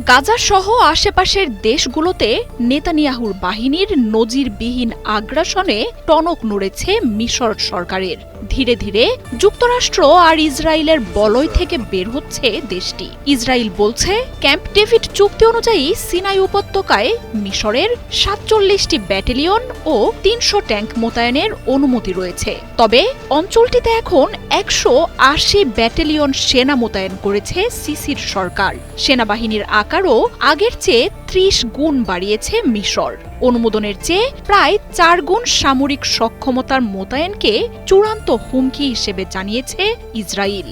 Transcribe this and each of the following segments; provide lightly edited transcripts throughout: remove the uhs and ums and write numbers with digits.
গাজা সহ আশেপাশের দেশগুলোতে নেতানিয়াহুর বাহিনীর নজিরবিহীন আগ্রাসনে টনক নড়েছে মিশর সরকারের। ধীরে ধীরে যুক্তরাষ্ট্র আর ইসরায়েলের বলয় থেকে বের হচ্ছে দেশটি। ইসরায়েল বলছে, ক্যাম্প ডেভিড চুক্তি অনুযায়ী সিনাই উপত্যকায় মিশরের ৪৭টি ব্যাটালিয়ন ও ৩০০ ট্যাঙ্ক মোতায়েনের অনুমতি রয়েছে। তবে অঞ্চলটিতে এখন ১৮০ ব্যাটালিয়ন সেনা মোতায়েন করেছে সিসির সরকার। সেনাবাহিনীর আকারও আগের চেয়ে ৩০ গুণ বাড়িয়েছে মিশর। অনুমোদনের চেয়ে প্রায় ৪ গুণ সামরিক সক্ষমতার মোতায়েনকে চূড়ান্ত হুমকি হিসেবে জানিয়েছে ইসরায়েল।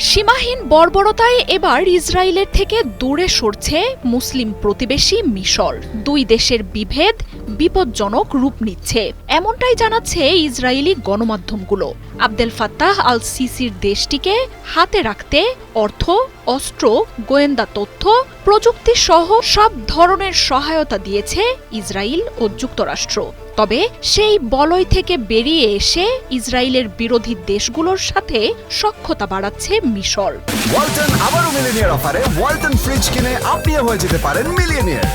সীমাহীন বর্বরতায় এবার ইসরায়েলের থেকে দূরে সরছে মুসলিম প্রতিবেশী মিশর। দুই দেশের বিভেদ বিপজ্জনক রূপ নিচ্ছে, এমনটাই জানাচ্ছে ইসরায়েলি গণমাধ্যমগুলো। আবদেল ফাত্তাহ আল সিসির দেশটিকে হাতে রাখতে অর্থ, অস্ত্র, গোয়েন্দা তথ্য, প্রযুক্তি সহ সব ধরনের সহায়তা দিয়েছে ইসরায়েল ও যুক্তরাষ্ট্র। তবে সেই বলয় থেকে বেরিয়ে এসে ইসরায়েলের বিরোধী দেশগুলোর সাথে সখ্যতা বাড়াচ্ছে মিশর। ওয়ালটন আবারও মিলিয়নিয়ার অফারে ওয়ালটন ফ্রিজ কিনে আপনিও হয়ে যেতে পারেন মিলিয়নিয়ার।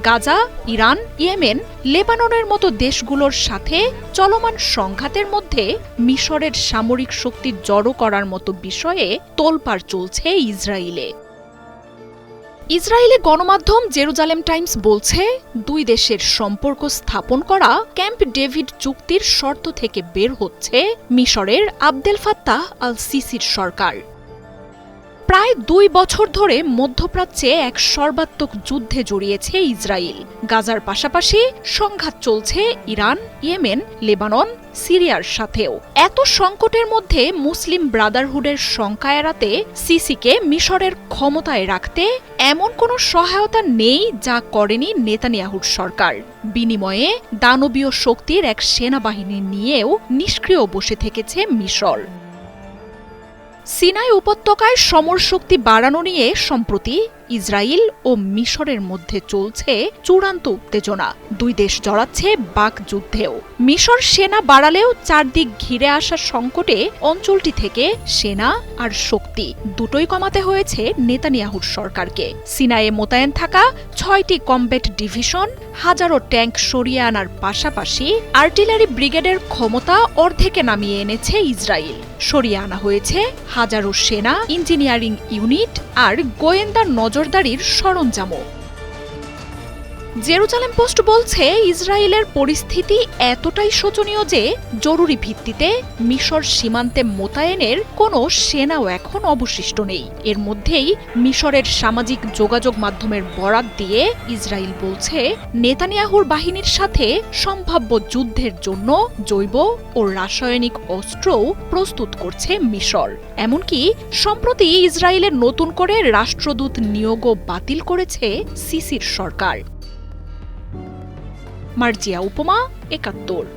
গাজা, ইরান, ইয়েমেন, লেবাননের মতো দেশগুলোর সাথে চলমান সংঘাতের মধ্যে মিশরের সামরিক শক্তি জড়ো করার মতো বিষয়ে তোলপাড় চলছে ইসরায়েলে। ইসরায়েলি গণমাধ্যম জেরুজালেম টাইমস বলছে, দুই দেশের সম্পর্ক স্থাপন করা ক্যাম্প ডেভিড চুক্তির শর্ত থেকে বের হচ্ছে মিশরের আবদেল ফাত্তাহ আল সিসির সরকার। প্রায় ২ বছর ধরে মধ্যপ্রাচ্যে এক সর্বাত্মক যুদ্ধে জড়িয়েছে ইসরায়েল। গাজার পাশাপাশি সংঘাত চলছে ইরান, ইয়েমেন, লেবানন, সিরিয়ার সাথেও। এত সংকটের মধ্যে মুসলিম ব্রাদারহুডের শঙ্কা এড়াতে সিসিকে মিশরের ক্ষমতায় রাখতে এমন কোনো সহায়তা নেই যা করেনি নেতানিয়াহুর সরকার। বিনিময়ে দানবীয় শক্তির এক সেনাবাহিনী নিয়েও নিষ্ক্রিয় বসে থেকেছে মিশর। সিনাই উপত্যকায় সমরশক্তি বাড়ানো নিয়ে সম্প্রতি ইসরায়েল ও মিশরের মধ্যে চলছে চূড়ান্ত উত্তেজনা। দুই দেশ জড়াচ্ছে বাকযুদ্ধেও। মিশর সেনা বাড়ালেও চারদিক ঘিরে আসা সংকটে অঞ্চলটি থেকে সেনা আর শক্তি দুটোই কমাতে হয়েছে নেতানিয়াহুর সরকারকে। সিনাইয়ে মোতায়েন থাকা ৬টি কমব্যাট ডিভিশন, হাজারো ট্যাঙ্ক সরিয়ে আনার পাশাপাশি আর্টিলারি ব্রিগেডের ক্ষমতা অর্ধেকে নামিয়ে এনেছে ইসরায়েল। সরিয়ে আনা হয়েছে হাজারো সেনা, ইঞ্জিনিয়ারিং ইউনিট আর গোয়েন্দা নজরদারির সরঞ্জামও। জেরুজালেম পোস্ট বলছে, ইসরায়েলের পরিস্থিতি এতটাই শোচনীয় যে জরুরি ভিত্তিতে মিশর সীমান্তে মোতায়েনের কোনো সেনাও এখন অবশিষ্ট নেই। এর মধ্যেই মিশরের সামাজিক যোগাযোগ মাধ্যমের বরাত দিয়ে ইসরায়েল বলছে, নেতানিয়াহুর বাহিনীর সাথে সম্ভাব্য যুদ্ধের জন্য জৈব ও রাসায়নিক অস্ত্রও প্রস্তুত করছে মিশর। এমনকি সম্প্রতি ইসরায়েলের নতুন করে রাষ্ট্রদূত নিয়োগও বাতিল করেছে সিসির সরকার। মার্জিয়া উপমা, ৭১।